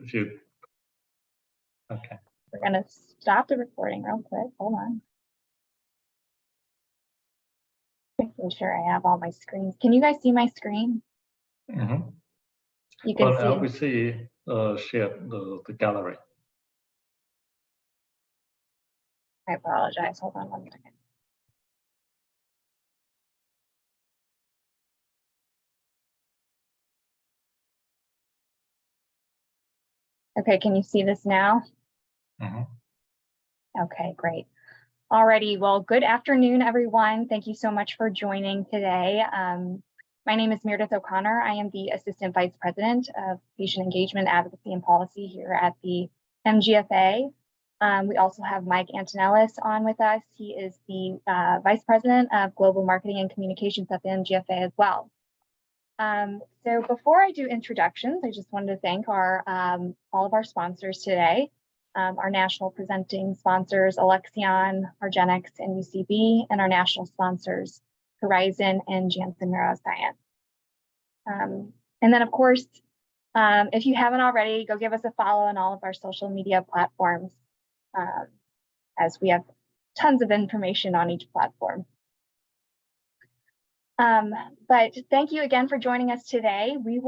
if you, okay. We're going to stop the recording real quick. Hold on. Making sure I have all my screens. Can you guys see my screen? Mm-hmm. You can see. We see share the gallery. I apologize. Hold on 1 second. Okay, can you see this now? Mm-hmm. Okay, great. Alrighty, well, good afternoon, everyone. Thank you so much for joining today. My name is Meredith O'Connor. I am the Assistant Vice President of Patient Engagement, Advocacy, and Policy here at the MGFA. We also have Mike Antonellis on with us. He is the Vice President of Global Marketing and Communications at the MGFA as well. So before I do introductions, I just wanted to thank our all of our sponsors today. Our national presenting sponsors, Alexion, Argenx, and UCB, and our national sponsors, Horizon and Janssen Neuroscience. And then, of course, if you haven't already, go give us a follow on all of our social media platforms, as we have tons of information on each platform. But thank you again for joining us today. We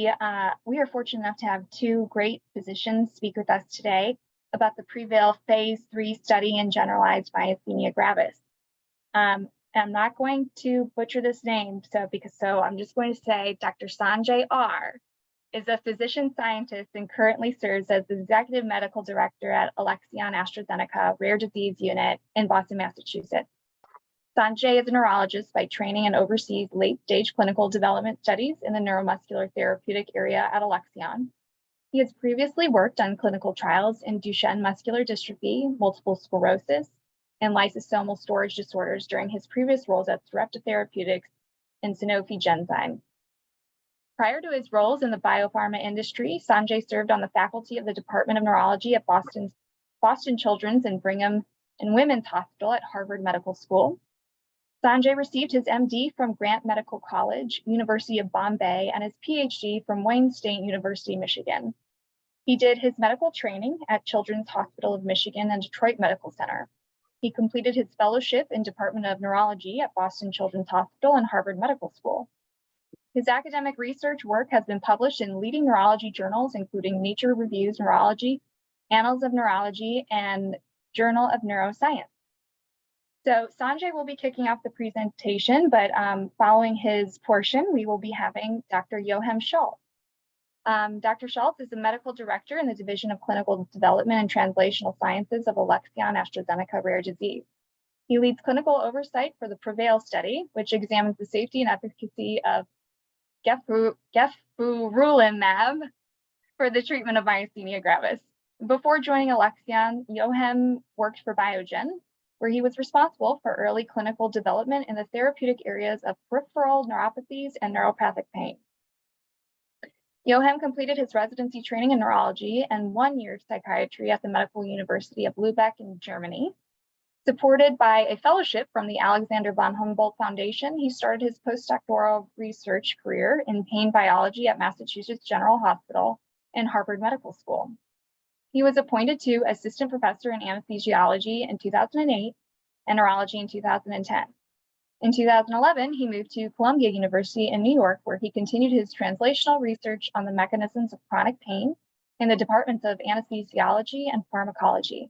are fortunate enough to have two great physicians speak with us today about the Prevail phase 3 study in generalized myasthenia gravis. I'm not going to butcher this name, so I'm just going to say Dr. Sanjay R. is a physician scientist and currently serves as the executive medical director at Alexion AstraZeneca Rare Disease Unit in Boston, Massachusetts. Sanjay is a neurologist by training and oversees late-stage clinical development studies in the neuromuscular therapeutic area at Alexion. He has previously worked on clinical trials in Duchenne muscular dystrophy, multiple sclerosis, and lysosomal storage disorders during his previous roles at Sarepta Therapeutics and Sanofi Genzyme. Prior to his roles in the biopharma industry, Sanjay served on the faculty of the Department of Neurology at Boston Children's and Brigham and Women's Hospital at Harvard Medical School. Sanjay received his MD from Grant Medical College, University of Bombay, and his PhD from Wayne State University, Michigan. He did his medical training at Children's Hospital of Michigan and Detroit Medical Center. He completed his fellowship in Department of Neurology at Boston Children's Hospital and Harvard Medical School. His academic research work has been published in leading neurology journals, including Nature Reviews Neurology, Annals of Neurology, and Journal of Neuroscience. So Sanjay will be kicking off the presentation, but following his portion, we will be having Dr. Joachim Scholz. Dr. Scholz is the medical director in the Division of Clinical Development and Translational Sciences of Alexion AstraZeneca Rare Disease. He leads clinical oversight for the Prevail study, which examines the safety and efficacy of gefurulimab for the treatment of myasthenia gravis. Before joining Alexion, Joachim worked for Biogen, where he was responsible for early clinical development in the therapeutic areas of peripheral neuropathies and neuropathic pain. Joachim completed his residency training in neurology and 1 year psychiatry at the Medical University of Lübeck in Germany. Supported by a fellowship from the Alexander von Humboldt Foundation, he started his postdoctoral research career in pain biology at Massachusetts General Hospital and Harvard Medical School. He was appointed to assistant professor in anesthesiology in 2008 and neurology in 2010. In 2011, he moved to Columbia University in New York, where he continued his translational research on the mechanisms of chronic pain in the departments of anesthesiology and pharmacology.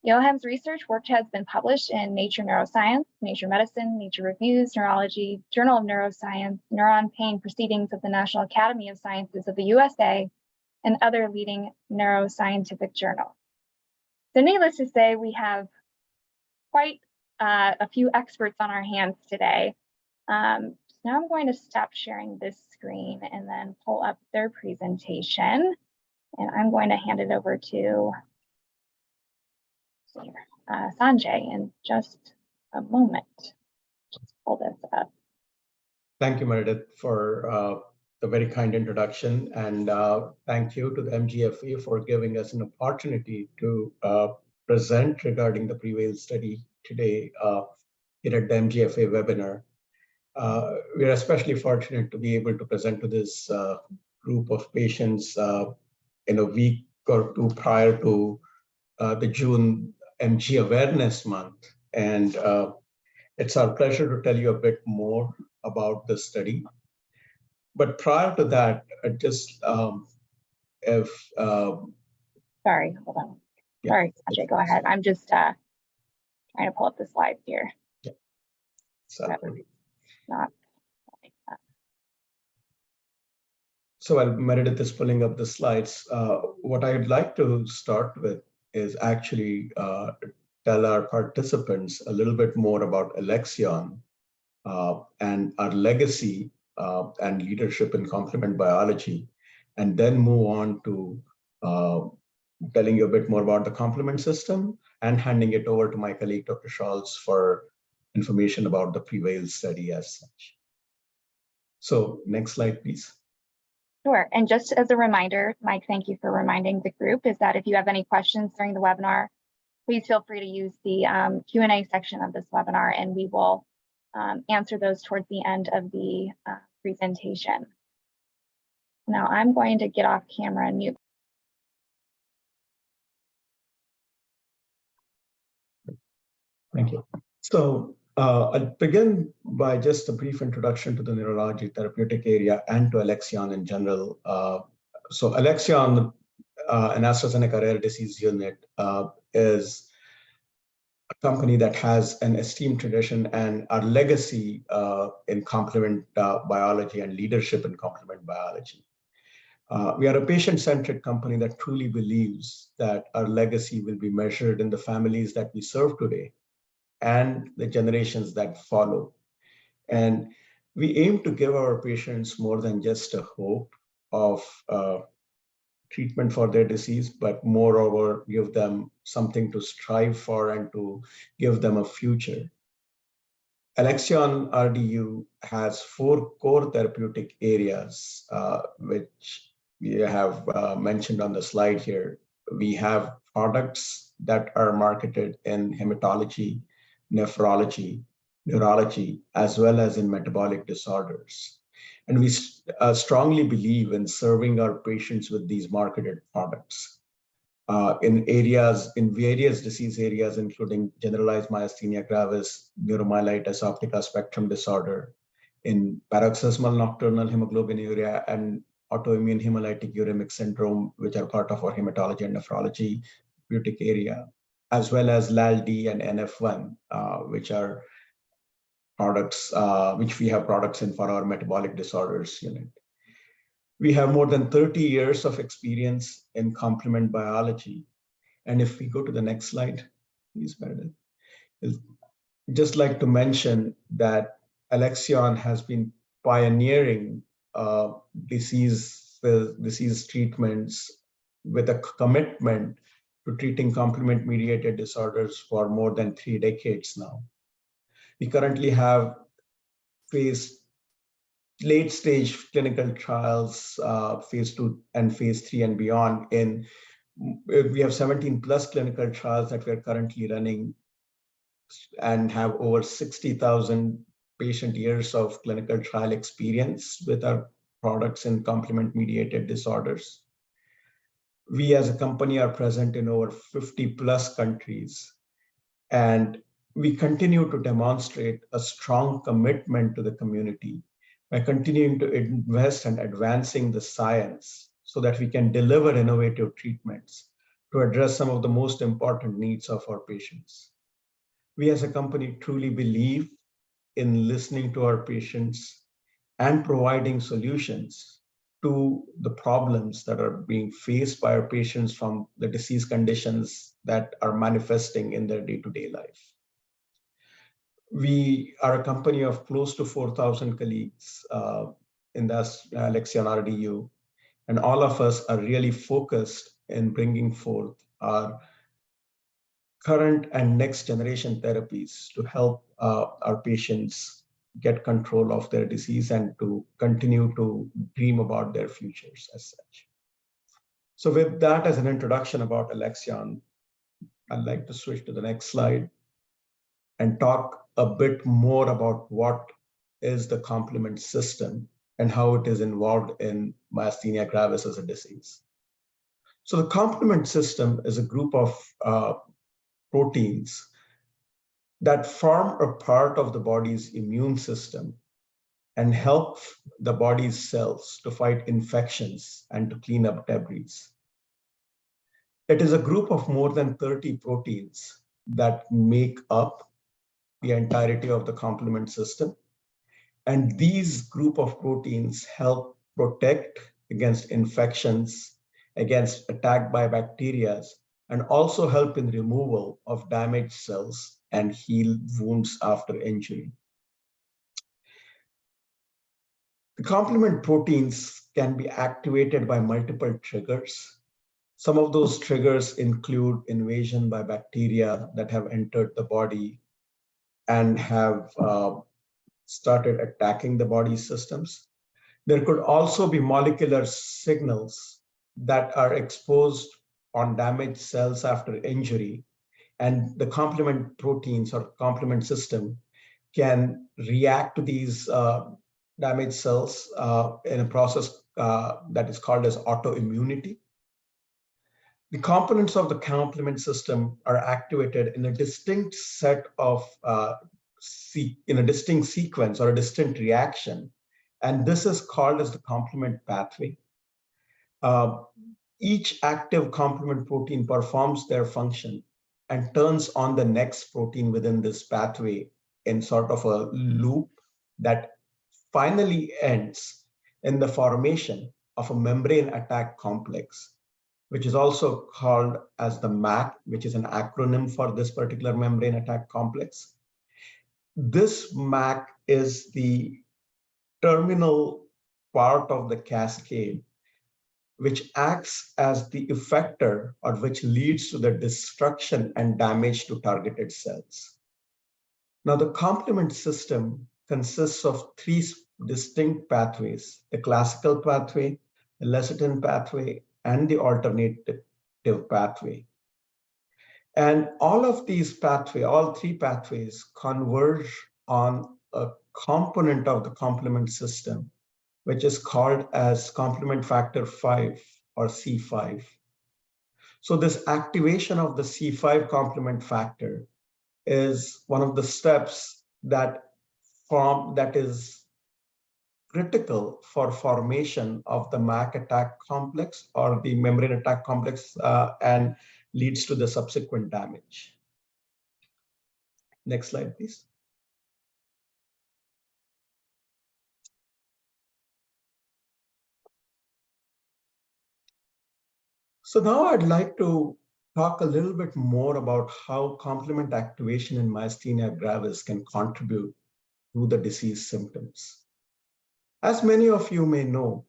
Joachim's research work has been published in Nature Neuroscience, Nature Medicine, Nature Reviews Neurology, Journal of Neuroscience, Neuron Pain Proceedings of the National Academy of Sciences of the USA, and other leading neuroscientific journals. So needless to say, we have quite a few experts on our hands today. So now I'm going to stop sharing this screen and then pull up their presentation. And I'm going to hand it over to Sanjay in just a moment. Just pull this up. Thank you, Meredith, for the very kind introduction. And thank you to the MGFA for giving us an opportunity to present regarding the Prevail study today here at the MGFA webinar. We're especially fortunate to be able to present to this group of patients in a week or two prior to the June MG Awareness Month. And it's our pleasure to tell you a bit more about the study. But prior to that, just if Sorry, hold on. Yeah. Sorry, Sanjay, go ahead. I'm just trying to pull up the slides here. Not like that. So while Meredith is pulling up the slides, what I'd like to start with is actually tell our participants a little bit more about Alexion and our legacy and leadership in complement biology, and then move on to telling you a bit more about the complement system and handing it over to my colleague, Dr. Scholz, for information about the Prevail study as such. So next slide, please. Sure. And just as a reminder, Mike, thank you for reminding the group, is that if you have any questions during the webinar, please feel free to use the Q&A section of this webinar, and we will answer those towards the end of the presentation. Now I'm going to get off camera and mute. Thank you. So I'll begin by just a brief introduction to the neurology therapeutic area and to Alexion in general. So Alexion, an AstraZeneca rare disease unit, is a company that has an esteemed tradition and our legacy in complement biology and leadership in complement biology. We are a patient-centric company that truly believes that our legacy will be measured in the families that we serve today and the generations that follow. And we aim to give our patients more than just a hope of treatment for their disease, but moreover, give them something to strive for and to give them a future. Alexion RDU has 4 core therapeutic areas, which we have mentioned on the slide here. We have products that are marketed in hematology, nephrology, neurology, as well as in metabolic disorders. And we strongly believe in serving our patients with these marketed products in various disease areas, including generalized myasthenia gravis, neuromyelitis optica spectrum disorder, in paroxysmal nocturnal hemoglobinuria, and autoimmune hemolytic uremic syndrome, which are part of our hematology and nephrology therapeutic area, as well as LAL-D and NF1, which are products, which we have products in for our metabolic disorders unit. We have more than 30 years of experience in complement biology. And if we go to the next slide, please, Meredith. I'd just like to mention that Alexion has been pioneering disease treatments with a commitment to treating complement-mediated disorders for more than 3 decades now. We currently have late-stage clinical trials, phase 2 and phase 3 and beyond. We have 17 plus clinical trials that we're currently running and have over 60,000 patient years of clinical trial experience with our products in complement-mediated disorders. We as a company are present in over 50 plus countries, and we continue to demonstrate a strong commitment to the community by continuing to invest and advancing the science so that we can deliver innovative treatments to address some of the most important needs of our patients. We as a company truly believe in listening to our patients and providing solutions to the problems that are being faced by our patients from the disease conditions that are manifesting in their day-to-day life. We are a company of close to 4,000 colleagues in the Alexion RDU, and all of us are really focused in bringing forth our current and next generation therapies to help our patients get control of their disease and to continue to dream about their futures as such. So with that as an introduction about Alexion, I'd like to switch to the next slide and talk a bit more about what is the complement system and how it is involved in myasthenia gravis as a disease. So the complement system is a group of proteins that form a part of the body's immune system and help the body's cells to fight infections and to clean up debris. It is a group of more than 30 proteins that make up the entirety of the complement system. And these group of proteins help protect against infections, against attack by bacteria, and also help in removal of damaged cells and heal wounds after injury. The complement proteins can be activated by multiple triggers. Some of those triggers include invasion by bacteria that have entered the body and have started attacking the body systems. There could also be molecular signals that are exposed on damaged cells after injury, and the complement proteins or complement system can react to these damaged cells in a process that is called as autoimmunity. The components of the complement system are activated in a distinct set of in a distinct sequence or a distinct reaction, and this is called as the complement pathway. Each active complement protein performs their function and turns on the next protein within this pathway in sort of a loop that finally ends in the formation of a membrane attack complex, which is also called as the MAC, which is an acronym for this particular membrane attack complex. This MAC is the terminal part of the cascade, which acts as the effector or which leads to the destruction and damage to targeted cells. Now, the complement system consists of three distinct pathways: the classical pathway, the lecithin pathway, and the alternative pathway. And all of these pathways, all three pathways, converge on a component of the complement system, which is called as complement factor 5 or C5. So this activation of the C5 complement factor is one of the steps that is critical for formation of the MAC attack complex or the membrane attack complex and leads to the subsequent damage. Next slide, please. So now I'd like to talk a little bit more about how complement activation in myasthenia gravis can contribute to the disease symptoms. As many of you may know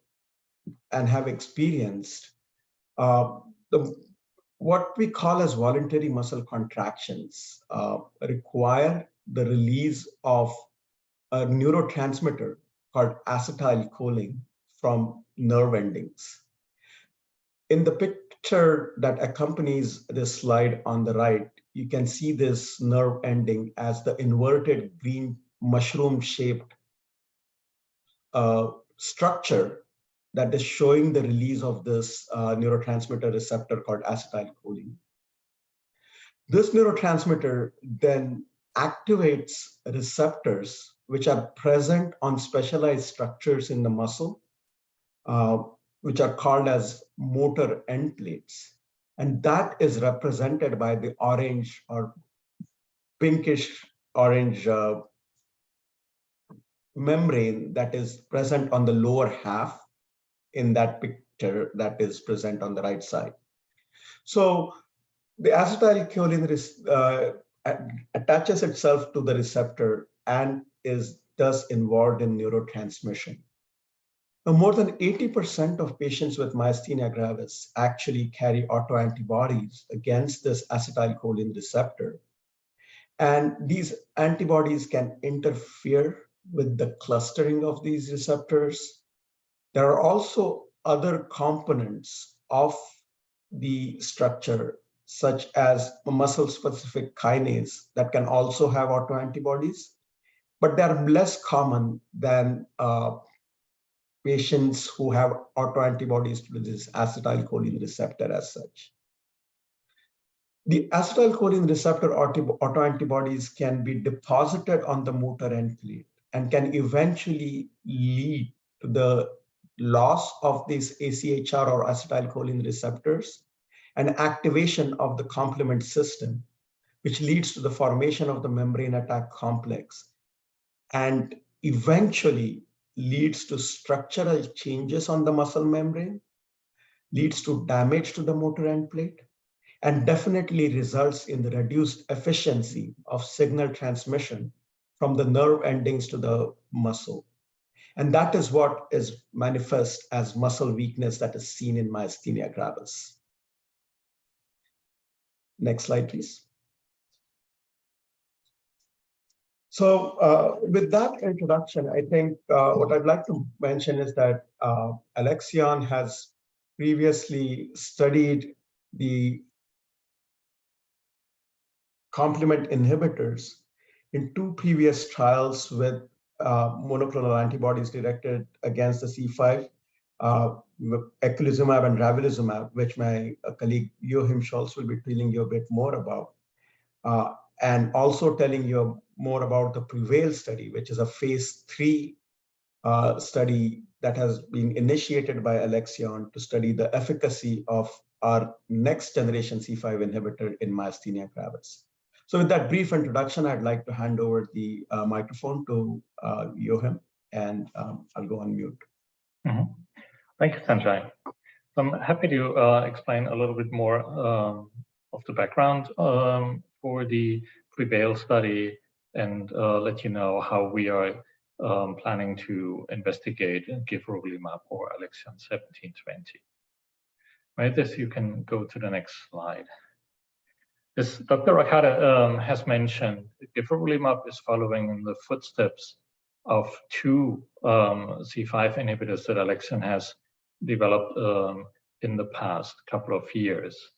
and have experienced, what we call as voluntary muscle contractions require the release of a neurotransmitter called acetylcholine from nerve endings. In the picture that accompanies this slide on the right, you can see this nerve ending as the inverted green mushroom-shaped structure that is showing the release of this neurotransmitter receptor called acetylcholine. This neurotransmitter then activates receptors which are present on specialized structures in the muscle, which are called as motor end plates. And that is represented by the orange or pinkish orange membrane that is present on the lower half in that picture that is present on the right side. So the acetylcholine attaches itself to the receptor and is thus involved in neurotransmission. Now, more than 80% of patients with myasthenia gravis actually carry autoantibodies against this acetylcholine receptor. And these antibodies can interfere with the clustering of these receptors. There are also other components of the structure, such as a muscle-specific kinase that can also have autoantibodies, but they are less common than patients who have autoantibodies to this acetylcholine receptor as such. The acetylcholine receptor autoantibodies can be deposited on the motor end plate and can eventually lead to the loss of these AChR or acetylcholine receptors and activation of the complement system, which leads to the formation of the membrane attack complex and eventually leads to structural changes on the muscle membrane, leads to damage to the motor end plate, and definitely results in the reduced efficiency of signal transmission from the nerve endings to the muscle. And that is what is manifest as muscle weakness that is seen in myasthenia gravis. Next slide, please. So with that introduction, I think what I'd like to mention is that Alexion has previously studied the complement inhibitors in 2 previous trials with monoclonal antibodies directed against the C5, eculizumab and ravulizumab, which my colleague Joachim Scholz will be telling you a bit more about, and also telling you more about the Prevail study, which is a phase 3 study that has been initiated by Alexion to study the efficacy of our next generation C5 inhibitor in myasthenia gravis. So with that brief introduction, I'd like to hand over the microphone to Joachim, and I'll go on mute. Mm-hmm. Thank you, Sanjay. I'm happy to explain a little bit more of the background for the Prevail study and let you know how we are planning to investigate givrolimab or Alexion 1720. Right, this you can go to the next slide. As Dr. Rakhade has mentioned, givrolimab is following in the footsteps of 2 C5 inhibitors that Alexion has developed in the past couple of years.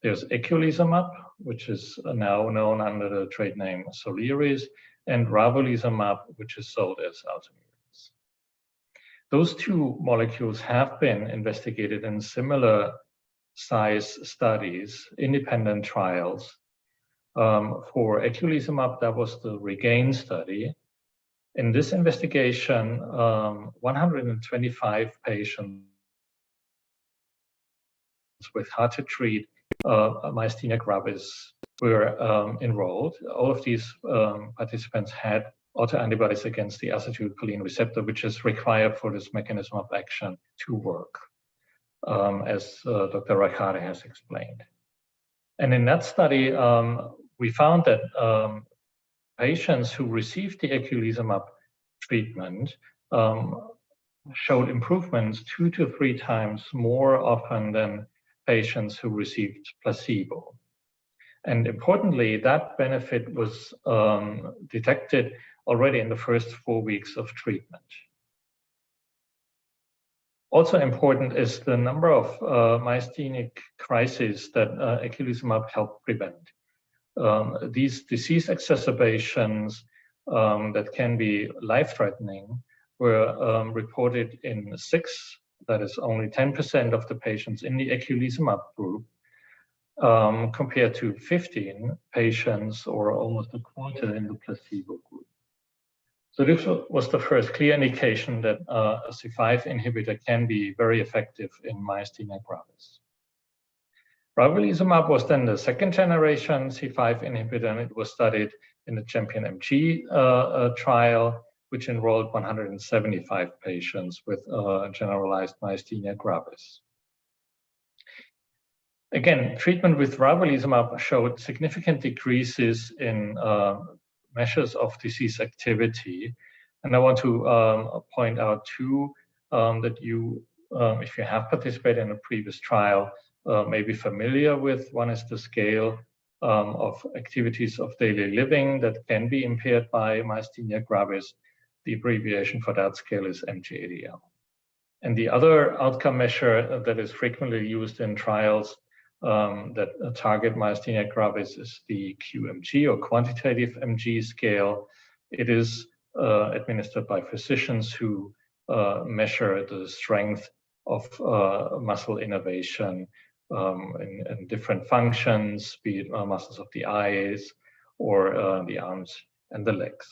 There's eculizumab, which is now known under the trade name Soliris, and ravulizumab, which is sold as Ultomiris. Those 2 molecules have been investigated in similar size studies, independent trials. For eculizumab, that was the REGAIN study. In this investigation, 125 patients with hard to treat myasthenia gravis were enrolled. All of these participants had autoantibodies against the acetylcholine receptor, which is required for this mechanism of action to work, as Dr. Rakhade has explained. And in that study, we found that patients who received the eculizumab treatment showed improvements 2 to 3 times more often than patients who received placebo. And importantly, that benefit was detected already in the first 4 weeks of treatment. Also important is the number of myasthenic crises that eculizumab helped prevent. These disease exacerbations that can be life-threatening were reported in 6, that is only 10% of the patients in the eculizumab group, compared to 15 patients, or almost a quarter, in the placebo group. So this was the first clear indication that a C5 inhibitor can be very effective in myasthenia gravis. Ravulizumab was then the 2nd generation C5 inhibitor, and it was studied in the CHAMPION-MG trial, which enrolled 175 patients with generalized myasthenia gravis. Again, treatment with ravulizumab showed significant decreases in measures of disease activity. And I want to point out 2 that you, if you have participated in a previous trial, may be familiar with. One is the scale of activities of daily living that can be impaired by myasthenia gravis. The abbreviation for that scale is MG-ADL. And the other outcome measure that is frequently used in trials that target myasthenia gravis is the QMG, or quantitative MG scale. It is administered by physicians who measure the strength of muscle innervation in different functions, be it muscles of the eyes or the arms and the legs.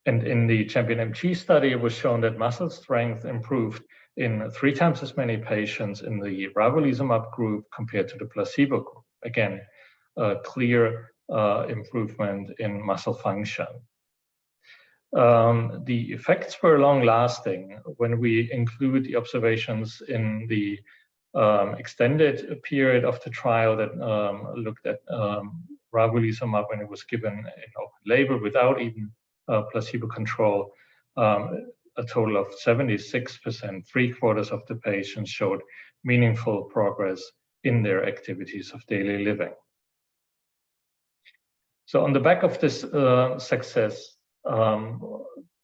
And in the CHAMPION-MG study, it was shown that muscle strength improved in 3 times as many patients in the ravulizumab group compared to the placebo group. Again, a clear improvement in muscle function. The effects were long-lasting when we include the observations in the extended period of the trial that looked at ravulizumab when it was given in open label without even placebo control. A total of 76%, 3/4 of the patients showed meaningful progress in their activities of daily living. So on the back of this success,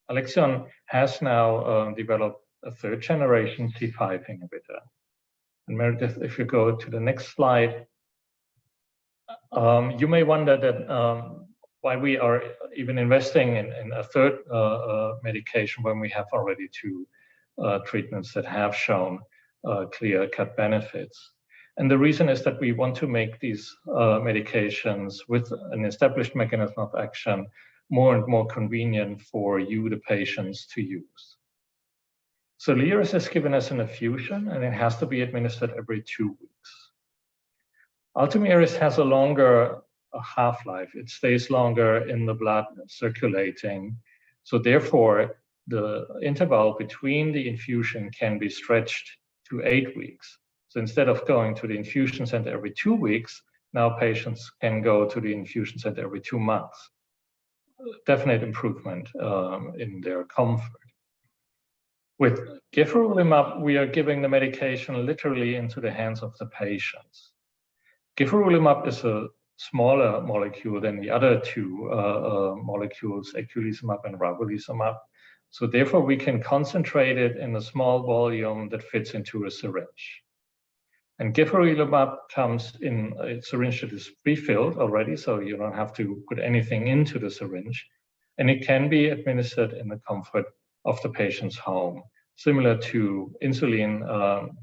Alexion has now developed a 3rd generation C5 inhibitor. And Meredith, if you go to the next slide, you may wonder that why we are even investing in a 3rd medication when we have already 2 treatments that have shown clear-cut benefits. And the reason is that we want to make these medications with an established mechanism of action more and more convenient for you, the patients, to use. So Soliris is given as an infusion, and it has to be administered every 2 weeks. Ultomiris has a longer half-life. It stays longer in the blood circulating. So therefore, the interval between the infusion can be stretched to 8 weeks. So instead of going to the infusion center every 2 weeks, now patients can go to the infusion center every 2 months. Definite improvement in their comfort. With gefurulimab, we are giving the medication literally into the hands of the patients. Gefurulimab is a smaller molecule than the other 2 molecules, eculizumab and ravulizumab. So therefore, we can concentrate it in a small volume that fits into a syringe. And gefurulimab comes in a syringe that is pre-filled already, so you don't have to put anything into the syringe. And it can be administered in the comfort of the patient's home, similar to insulin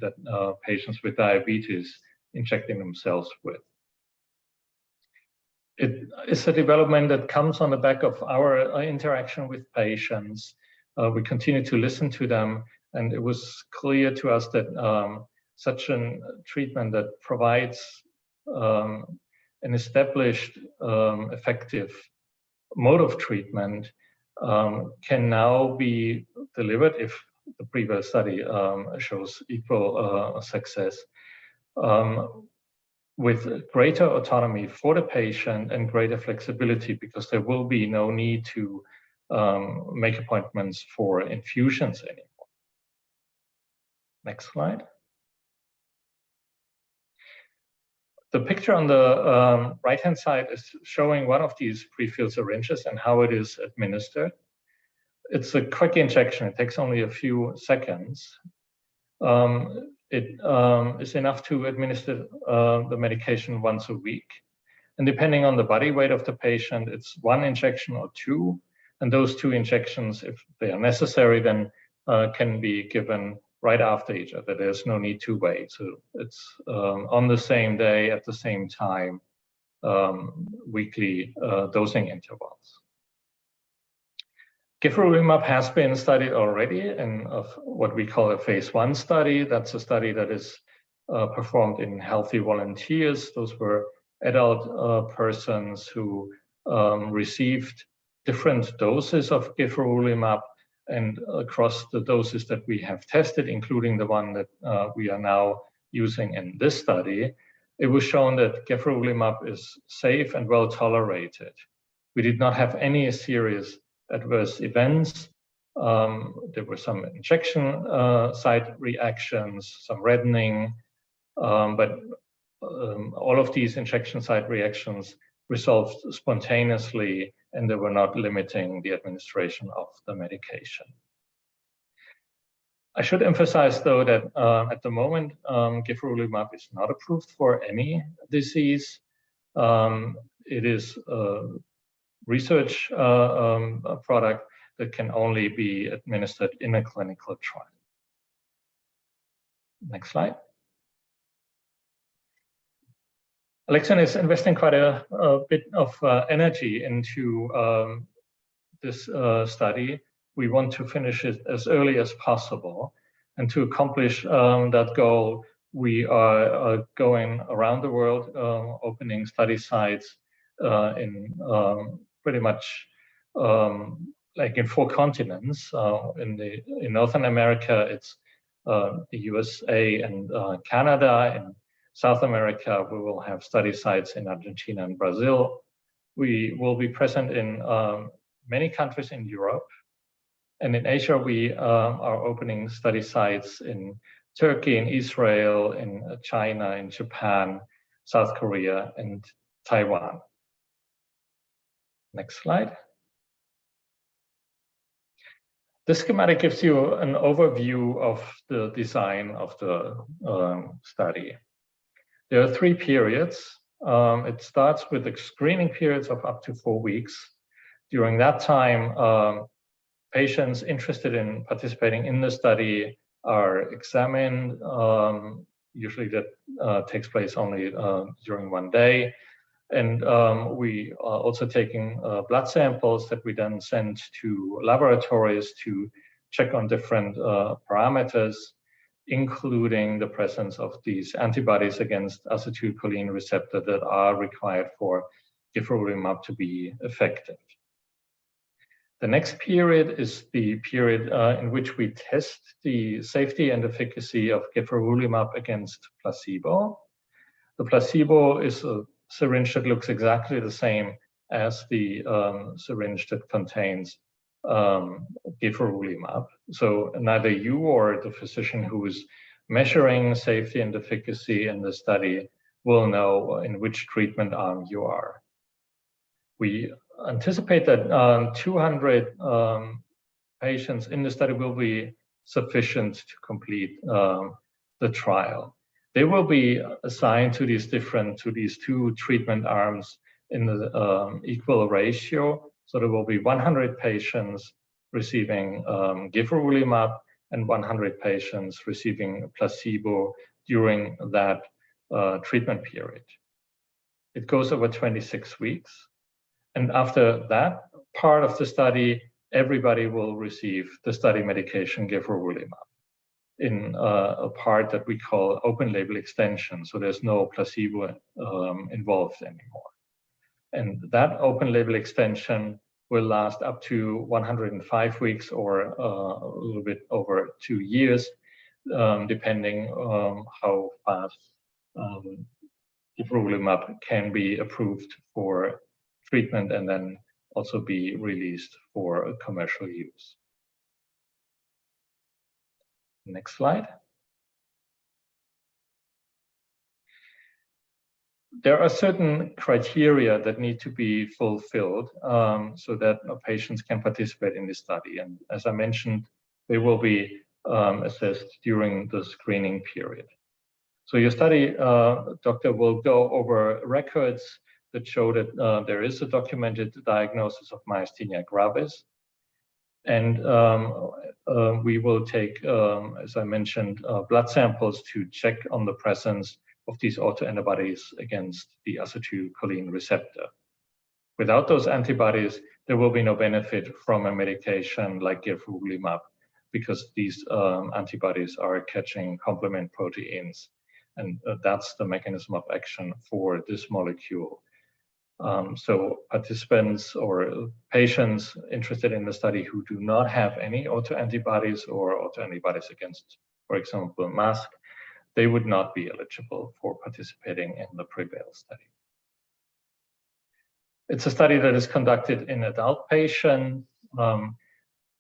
that patients with diabetes injecting themselves with. It is a development that comes on the back of our interaction with patients. We continue to listen to them, and it was clear to us that such a treatment that provides an established, effective mode of treatment can now be delivered if the Prevail study shows equal success with greater autonomy for the patient and greater flexibility, because there will be no need to make appointments for infusions anymore. Next slide. The picture on the right-hand side is showing one of these pre-filled syringes and how it is administered. It's a quick injection. It takes only a few seconds. It is enough to administer the medication once a week. And depending on the body weight of the patient, it's 1 injection or 2. And those 2 injections, if they are necessary, then can be given right after each other. There's no need to wait. So it's on the same day, at the same time, weekly dosing intervals. Gefurulimab has been studied already in what we call a phase 1 study. That's a study that is performed in healthy volunteers. Those were adult persons who received different doses of gefurulimab, and across the doses that we have tested, including the one that we are now using in this study, it was shown that gefurulimab is safe and well tolerated. We did not have any serious adverse events. There were some injection site reactions, some reddening, but all of these injection site reactions resolved spontaneously, and they were not limiting the administration of the medication. I should emphasize, though, that at the moment, gefurulimab is not approved for any disease. It is a research product that can only be administered in a clinical trial. Next slide. Alexion is investing quite a bit of energy into this study. We want to finish it as early as possible. And to accomplish that goal, we are going around the world, opening study sites in pretty much like in 4 continents. In Northern America, it's the USA and Canada. In South America, we will have study sites in Argentina and Brazil. We will be present in many countries in Europe. And in Asia, we are opening study sites in Turkey, in Israel, in China, in Japan, South Korea, and Taiwan. Next slide. This schematic gives you an overview of the design of the study. There are 3 periods. It starts with the screening periods of up to 4 weeks. During that time, patients interested in participating in the study are examined. Usually that takes place only during 1 day. And we are also taking blood samples that we then send to laboratories to check on different parameters, including the presence of these antibodies against acetylcholine receptor that are required for gefurulimab to be effective. The next period is the period in which we test the safety and efficacy of gefurulimab against placebo. The placebo is a syringe that looks exactly the same as the syringe that contains gefurulimab. So neither you or the physician who is measuring safety and efficacy in the study will know in which treatment arm you are. We anticipate that 200 patients in the study will be sufficient to complete the trial. They will be assigned to these 2 treatment arms in the equal ratio. So there will be 100 patients receiving gefurulimab and 100 patients receiving placebo during that treatment period. It goes over 26 weeks. And after that part of the study, everybody will receive the study medication gefurulimab in a part that we call open label extension. So there's no placebo involved anymore. And that open label extension will last up to 105 weeks or a little bit over 2 years, depending on how fast gefurulimab can be approved for treatment and then also be released for commercial use. Next slide. There are certain criteria that need to be fulfilled so that patients can participate in this study. And as I mentioned, they will be assessed during the screening period. So your study doctor will go over records that show that there is a documented diagnosis of myasthenia gravis. And we will take, as I mentioned, blood samples to check on the presence of these autoantibodies against the acetylcholine receptor. Without those antibodies, there will be no benefit from a medication like gefurulimab because these antibodies are catching complement proteins. And that's the mechanism of action for this molecule. So participants or patients interested in the study who do not have any autoantibodies or autoantibodies against, for example, MASC, they would not be eligible for participating in the Prevail study. It's a study that is conducted in adult patients.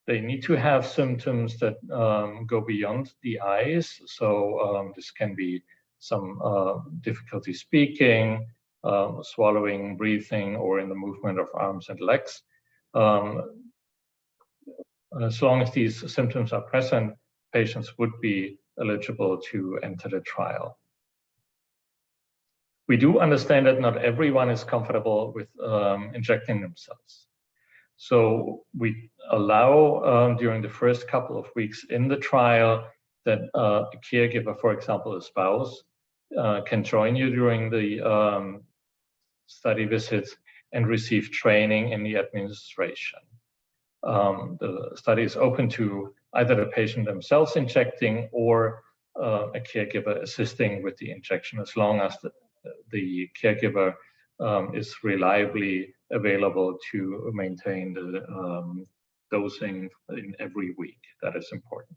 They need to have symptoms that go beyond the eyes. So this can be some difficulty speaking, swallowing, breathing, or in the movement of arms and legs. As long as these symptoms are present, patients would be eligible to enter the trial. We do understand that not everyone is comfortable with injecting themselves. So we allow during the first couple of weeks in the trial that a caregiver, for example, a spouse, can join you during the study visits and receive training in the administration. The study is open to either the patient themselves injecting or a caregiver assisting with the injection, as long as the caregiver is reliably available to maintain the dosing in every week. That is important.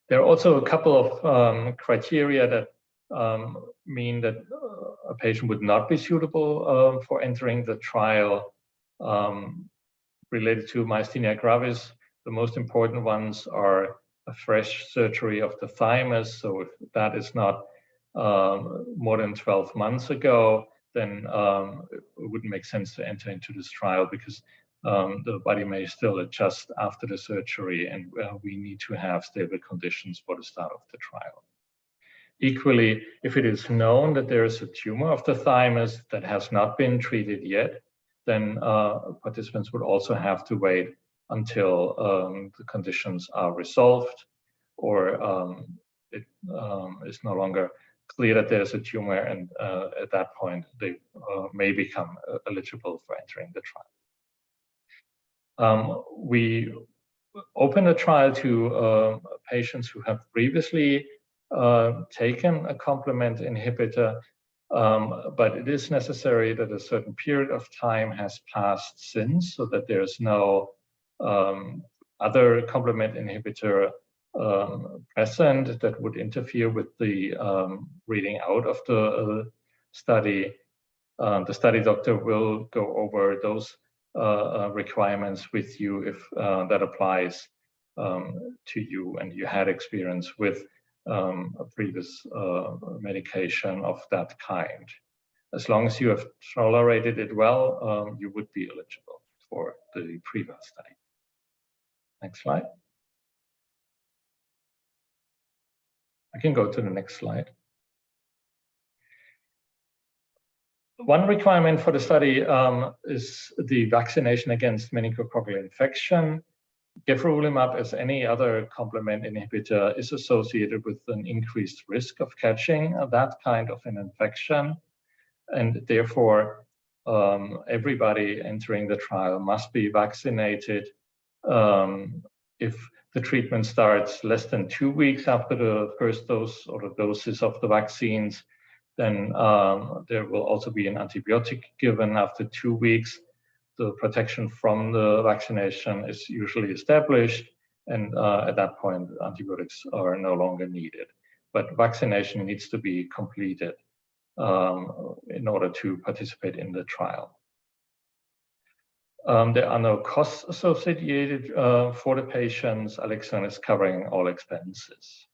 There are also a couple of criteria that mean that a patient would not be suitable for entering the trial related to myasthenia gravis. The most important ones are a fresh surgery of the thymus. So if that is not more than 12 months ago, then it wouldn't make sense to enter into this trial, because the body may still adjust after the surgery, and we need to have stable conditions for the start of the trial. Equally, if it is known that there is a tumor of the thymus that has not been treated yet, then participants would also have to wait until the conditions are resolved, or it is no longer clear that there's a tumor, and at that point they may become eligible for entering the trial. We open a trial to patients who have previously taken a complement inhibitor, but it is necessary that a certain period of time has passed since, so that there's no other complement inhibitor present that would interfere with the reading out of the study. The study doctor will go over those requirements with you if that applies to you and you had experience with a previous medication of that kind. As long as you have tolerated it well, you would be eligible for the Prevail study. Next slide. I can go to the next slide. One requirement for the study is the vaccination against meningococcal infection. Gefurulimab, as any other complement inhibitor, is associated with an increased risk of catching that kind of an infection. And therefore, everybody entering the trial must be vaccinated. If the treatment starts less than 2 weeks after the first dose or the doses of the vaccines, then there will also be an antibiotic given after 2 weeks. The protection from the vaccination is usually established, and at that point, antibiotics are no longer needed. But vaccination needs to be completed in order to participate in the trial. There are no costs associated for the patients. Alexion is covering all expenses.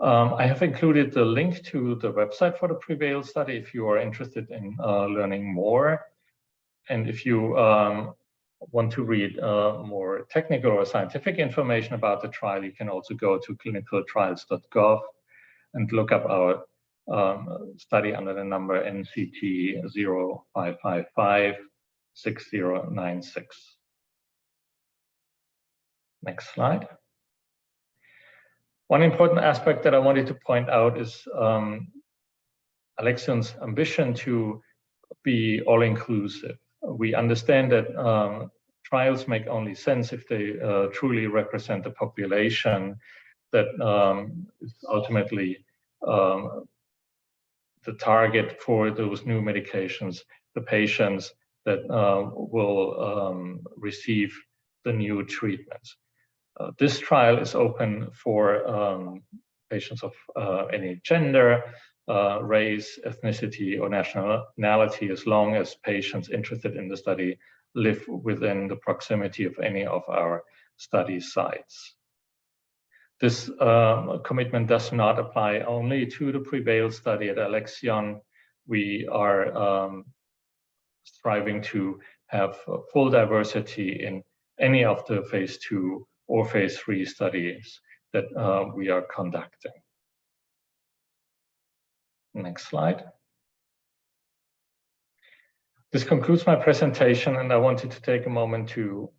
I have included the link to the website for the Prevail study if you are interested in learning more. And if you want to read more technical or scientific information about the trial, you can also go to clinicaltrials.gov and look up our study under the number NCT 0555-6096. Next slide. One important aspect that I wanted to point out is Alexion's ambition to be all-inclusive. We understand that trials make only sense if they truly represent the population that is ultimately the target for those new medications, the patients that will receive the new treatments. This trial is open for patients of any gender, race, ethnicity, or nationality, as long as patients interested in the study live within the proximity of any of our study sites. This commitment does not apply only to the Prevail study at Alexion. We are striving to have full diversity in any of the phase 2 or phase 3 studies that we are conducting. Next slide. This concludes my presentation, and I wanted to take a moment to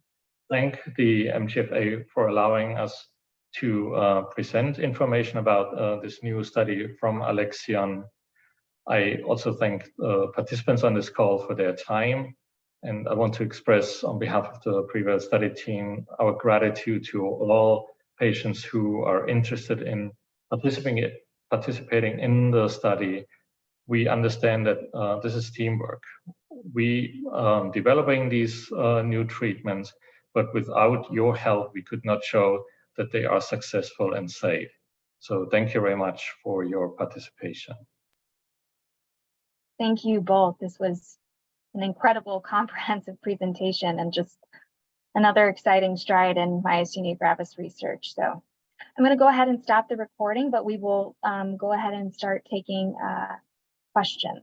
thank the MGFA for allowing us to present information about this new study from Alexion. I also thank participants on this call for their time, and I want to express on behalf of the Prevail study team our gratitude to all patients who are interested in participating in the study. We understand that this is teamwork. We developing these new treatments, but without your help, we could not show that they are successful and safe. So thank you very much for your participation. Thank you both. This was an incredible comprehensive presentation and just another exciting stride in myasthenia gravis research. So I'm going to go ahead and stop the recording, but we will go ahead and start taking questions.